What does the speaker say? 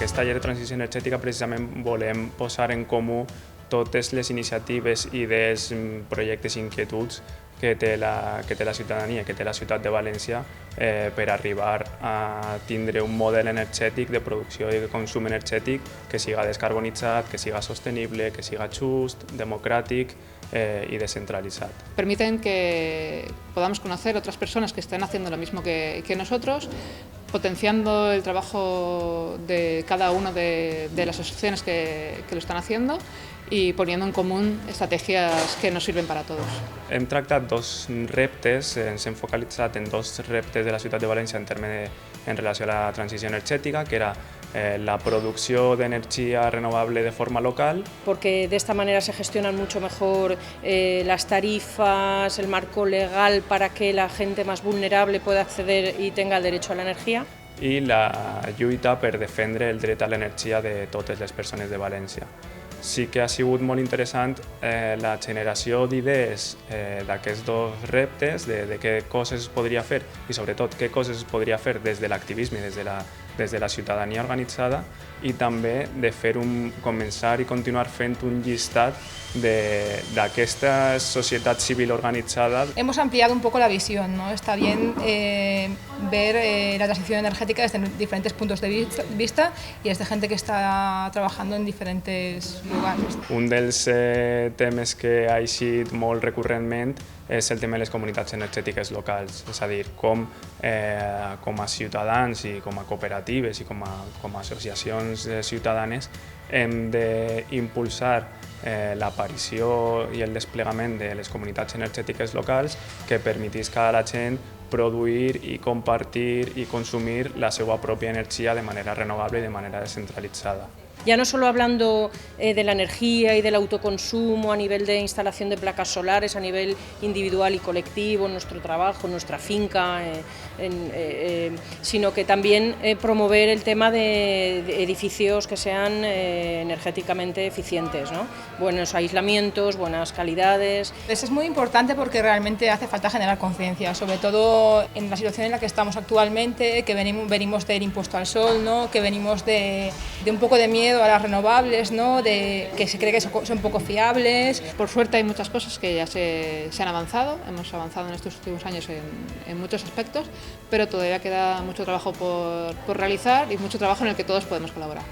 aquest taller de transició energètica precisament volem posar en comú totes les iniciatives, idees, projectes i inquietuds que té la ciutadania, que té la ciutat de València per arribar a tindre un model energètic de producció i de consum energètic que siga descarbonitzat, que siga sostenible, que siga just, democràtic y descentralizado. Permiten que podamos conocer otras personas que están haciendo lo mismo que nosotros, potenciando el trabajo de cada una de las asociaciones que lo están haciendo i poniendo en comú estrategies que nos sirven para todos. Hem tractat dos reptes, ens hem focalitzat en dos reptes de la ciutat de València en relació a la transició energètica, que era la producción de energía renovable de forma local. Porque de esta manera se gestionan mucho mejor las tarifas, el marco legal para que la gente más vulnerable pueda acceder y tenga el derecho a la energía. I la lluita per defendre el dret a l'energia de totes les persones de València. Sí que ha sigut molt interessant la generació d'idees d'aquests dos reptes, de què coses es podria fer i sobretot què coses es podria fer des de l'activisme, des de la ciutadania organitzada i també de començar i continuar fent un llistat d'aquesta societat civil organitzada. Hemos ampliado un poco la visión, ¿no? Está bien ver la transición energética desde diferentes puntos de vista y desde gente que está trabajando en diferentes lugares. Un dels temes que ha eixit molt recurrentment és el tema de les comunitats energètiques locals, és a dir, com a ciutadans i com a cooperatives i com a associacions ciutadanes hem d'impulsar l'aparició i el desplegament de les comunitats energètiques locals que permetisca a la gent produir i compartir i consumir la seva pròpia energia de manera renovable i de manera descentralitzada. Ya no solo hablando de la energía y del autoconsumo a nivel de instalación de placas solares, a nivel individual y colectivo, en nuestro trabajo, en nuestra finca, sino que también promover el tema de edificios que sean energéticamente eficientes, ¿no? Buenos aislamientos, buenas calidades. Eso es muy importante porque realmente hace falta generar conciencia, sobre todo en la situación en la que estamos actualmente, que venimos del impuesto al sol, ¿no? Que venimos de un poco de miedo a las renovables, ¿no? De que se cree que son poco fiables. Por suerte hay muchas cosas que ya se han avanzado, hemos avanzado en estos últimos años en muchos aspectos, pero todavía queda mucho trabajo por realizar y mucho trabajo en el que todos podemos colaborar.